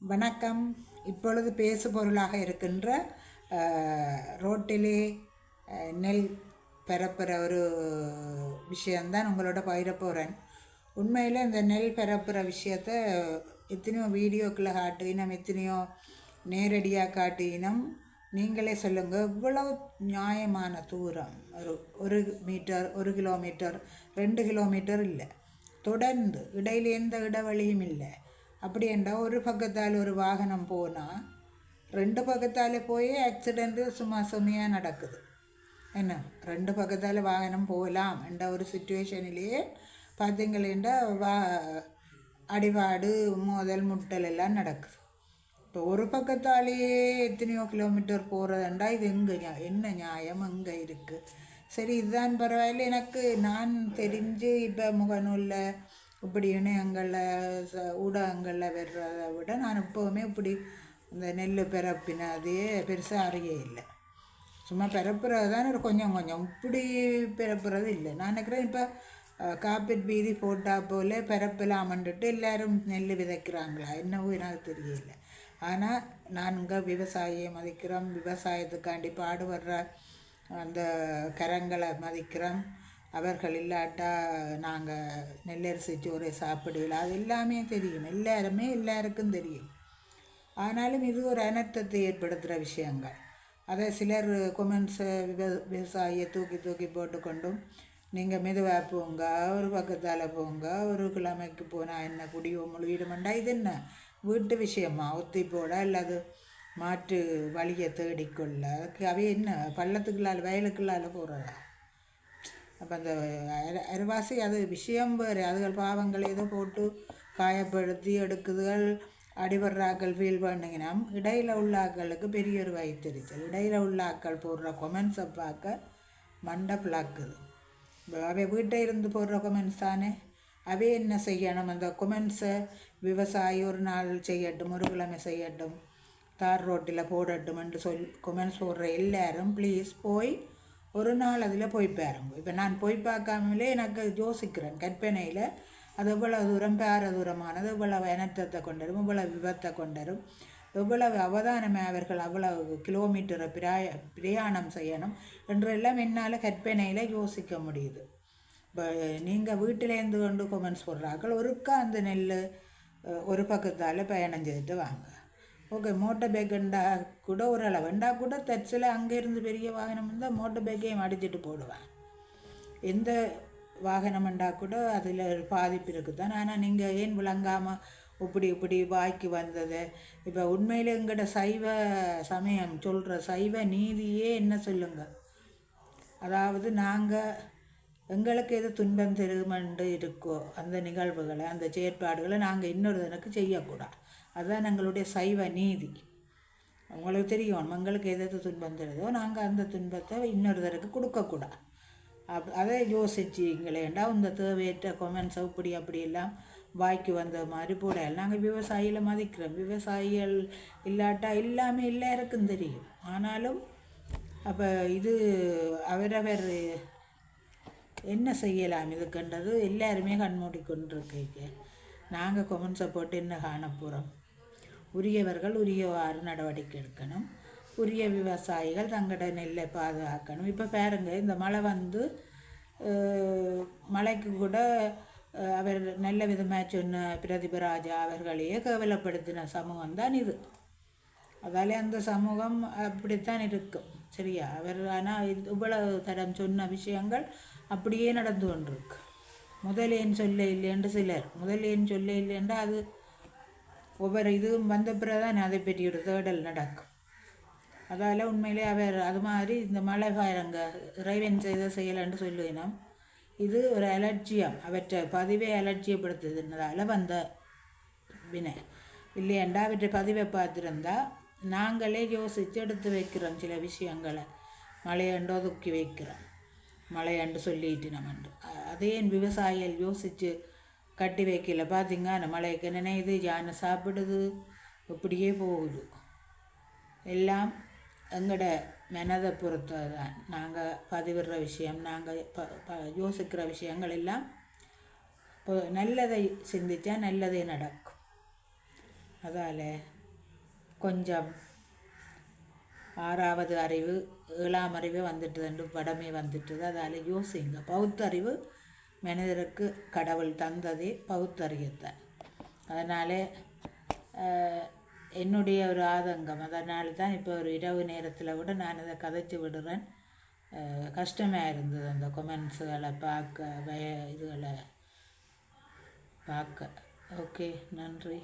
வணக்கம். இப்பொழுது பேசு பொருளாக இருக்கின்ற ரோட்டிலே நெல் பரப்புகிற ஒரு விஷயந்தான் உங்களோட பகிர போகிறேன். உண்மையில் இந்த நெல் பரப்புகிற விஷயத்தை எத்தனையோ வீடியோக்களை காட்டினோம், எத்தனையோ நேரடியாக காட்டினோம். நீங்களே சொல்லுங்கள், இவ்வளவு நியாயமான தூரம், ஒரு மீட்டர், 1 கிலோமீட்டர், 2 கிலோமீட்டர் இல்லை, தொடர்ந்து இடையில எந்த இடைவெளியும் இல்லை. அப்படி என்றால் ஒரு பக்கத்தால் ஒரு வாகனம் போனால் 2 பக்கத்தால் போய் ஆக்சிடெண்ட்டு சும்மா சுமையாக நடக்குது. என்ன 2 பக்கத்தால் வாகனம் போகலாம் என்ற ஒரு சுச்சுவேஷனிலேயே பார்த்தீங்களா அடிபாடு, மோதல், முட்டல் எல்லாம் நடக்குது. இப்போ ஒரு பக்கத்தாலேயே எத்தனையோ கிலோமீட்டர் போகிறதுண்டா இது என்ன நியாயம் எங்கே இருக்குது? சரி, இதுதான் பரவாயில்ல. எனக்கு நான் தெரிஞ்சு இப்போ முகநூலில் இப்படி இணையங்களில் ஊடகங்களில் வர்றதை விட நான் எப்போவுமே இப்படி இந்த நெல் பிறப்பினதே பெருசாக அறிய இல்லை. சும்மா பிறப்புறது தான் ஒரு கொஞ்சம் இப்படி பிறப்புறது இல்லை. நான் நினைக்கிறேன் இப்போ காப்பீட் பீதி போட்டால் போல் பிறப்பலாமன்ட்டு எல்லோரும் நெல் விதைக்கிறாங்களா என்னவோ எனக்கு தெரியல. ஆனால் நாங்கள் விவசாயியை மதிக்கிறோம், விவசாயத்துக்காண்டி பாடுபடுற அந்த கரங்களை மதிக்கிறோம். அவர்கள் இல்லாட்டா நாங்கள் நெல்லரிசி சோறு சாப்பிடல, அது எல்லாமே தெரியும், எல்லாருக்கும் தெரியும். ஆனாலும் இது ஒரு அனர்த்தத்தை ஏற்படுத்துகிற விஷயங்கள். அதை சிலர் கொமெண்ட்ஸை விவசாயியை தூக்கி போட்டுக்கொண்டும் நீங்கள் மெதுவாக போங்க, ஒரு பக்கத்தால் போங்க, 1 கிழமைக்கு போனால் என்ன குடியோ முழுவிடுமெண்டா, இது என்ன வீட்டு விஷயமா ஒத்தி போட அல்லது மாற்று வழியை தேடிக்கொள்ள? அதுக்கு அவை என்ன பள்ளத்துக்குள்ளால் வயலுக்குள்ளால் போகிறதா? அப்போ அந்த அரைவாசி அது விஷயம் வேறு. அதுகள் பாவங்கள் ஏதோ போட்டு காயப்படுத்தி எடுக்குதுகள், அடிபடுறாக்கள் ஃபீல் பண்ணிங்கன்னா இடையில் உள்ள ஆக்களுக்கு பெரிய ஒரு வயிற்றுச்சல். இடையில் உள்ள ஆக்கள் போடுற கொமெண்ட்ஸை பார்க்க மண்டை பிளாக்குது. அவை வீட்டை இருந்து போடுற கொமெண்ட்ஸ் தானே. அவை என்ன செய்யணும்? அந்த கொமெண்ட்ஸை விவசாயி ஒரு நாள் செய்யட்டும், 1 கிழமை செய்யட்டும், தார் ரோட்டில் போடட்டும் என்று கொமெண்ட்ஸ் போடுற எல்லாரும் ப்ளீஸ் போய் ஒரு நாள் அதில் போய் பாருங்க. இப்போ நான் போய் பார்க்காமலே எனக்கு யோசிக்கிறேன் கற்பனையில் அது எவ்வளவு தூரம் பாரதூரமானது, எவ்வளவு இனத்தத்தை கொண்டரும், இவ்வளவு விபத்தை கொண்டரும், எவ்வளவு அவதானமே அவர்கள் அவ்வளவு கிலோமீட்டரை பிரயாணம் செய்யணும் என்றெல்லாம் என்னால் கற்பனையில் யோசிக்க முடியுது. இப்போ நீங்கள் வீட்டிலேருந்து கொண்டு கொமெண்ட்ஸ் போடுறாக்கள் ஒருக்கா அந்த நெல் ஒரு பக்கத்தால் பயணம் செய்துட்டு வாங்க. ஓகே, மோட்டர் பைக்குண்டா கூட ஓரளவுண்டா கூட தச்சில் அங்கேருந்து பெரிய வாகனம் இருந்தால் மோட்டர் பைக்கையும் அடிச்சுட்டு போடுவேன். எந்த வாகனம்ண்டா கூட அதில் பாதிப்பு இருக்குது தான். ஆனால் நீங்கள் ஏன் விளங்காமல் இப்படி வாய்க்கு வந்தது? இப்போ உண்மையில் எங்கள்கிட்ட சைவ சமயம் சொல்கிற சைவ நீதியே என்ன சொல்லுங்கள், அதாவது நாங்கள் எங்களுக்கு எது துன்பம் தெரியுமென்று இருக்கோ அந்த நிகழ்வுகளை, அந்த செயற்பாடுகளை நாங்கள் இன்னொருத்தனுக்கு செய்யக்கூடாது. அதுதான் எங்களுடைய சைவ நீதி. உங்களுக்கு தெரியும், எங்களுக்கு எது துன்பம் தெரியுதோ நாங்கள் அந்த துன்பத்தை இன்னொருத்தருக்கு கொடுக்கக்கூடாது. அதை யோசிச்சிங்களேண்டா இந்த தேவையற்ற கொமெண்ட்ஸை அப்படியெல்லாம் வாய்க்கு வந்த மாதிரி போட. நாங்கள் விவசாயிகளை மதிக்கிறோம், விவசாயிகள் இல்லாட்டா எல்லாமே எல்லாருக்கும் தெரியும். ஆனாலும் அப்போ இது அவரவர் என்ன செய்யலாம் இதுக்குன்றது எல்லாருமே கண்மூடி கொண்டிருக்க. நாங்கள் கொமெண்ட்ஸை போட்டு என்ன காண போகிறோம்? உரியவர்கள் உரியவாறு நடவடிக்கை எடுக்கணும், உரிய விவசாயிகள் தங்களோட நெல்லை பாதுகாக்கணும். இப்போ பாருங்கள், இந்த மழை வந்து மழைக்கு கூட அவர் நல்ல விதமாக சொன்ன பிரதிபராஜா அவர்களையே கேவலப்படுத்தின சமூகம் தான் இது. அதாலே அந்த சமூகம் அப்படித்தான் இருக்கும், சரியா? அவர் ஆனால் இவ்வளவு தரம் சொன்ன விஷயங்கள் அப்படியே நடந்து கொண்டிருக்கு. முதலேன்னு சொல்ல இல்லையென்று சிலர், முதலேன்னு சொல்ல இல்லையென்று அது ஒவ்வொரு இதுவும் வந்த பிறகுதான் அதை பற்றி ஒரு தேடல் நடக்கும். அதால் உண்மையிலே அவர் அது மாதிரி இந்த மழை காரங்க இறைவன் செய்த செயலென்று சொல்லுவினோம். இது ஒரு அலட்சியம், அவற்றை பதிவை அலட்சியப்படுத்துறதுனால வந்த வினை இல்லையண்டா. அவற்றை பதிவை பார்த்துருந்தா நாங்களே யோசித்து எடுத்து வைக்கிறோம் சில விஷயங்களை. மழையண்டு ஒதுக்கி வைக்கிறோம், மழையண்டு சொல்லிட்டு நம்மண்டு. அதே என் விவசாயிகள் யோசித்து கட்டி வைக்கல. பார்த்திங்க, அந்த மழைக்கு நினைது, யானை சாப்பிடுது, இப்படியே போகுது. எல்லாம் எங்களோட மனதை பொறுத்தது தான். நாங்கள் பதிவிடுற விஷயம், நாங்கள் யோசிக்கிற விஷயங்கள் எல்லாம் இப்போ நல்லதை சிந்தித்தா நல்லதே நடக்கும். அதால் கொஞ்சம் 6வது அறிவு 7ஆம் அறிவு வந்துட்டுது, படமே வந்துட்டுது. அதால் யோசிங்க. பௌத்தறிவு மனிதருக்கு கடவுள் தந்ததே பௌத்தறியத்தான். அதனால் என்னுடைய ஒரு ஆதங்கம், அதனால தான் இப்போ ஒரு இரவு நேரத்தில் கூட நான் அதை கதைச்சி விடுறேன். கஷ்டமாக இருந்தது அந்த கொமெண்ட்ஸுகளை பார்க்க, இதுகளை பார்க்க. ஓகே, நன்றி.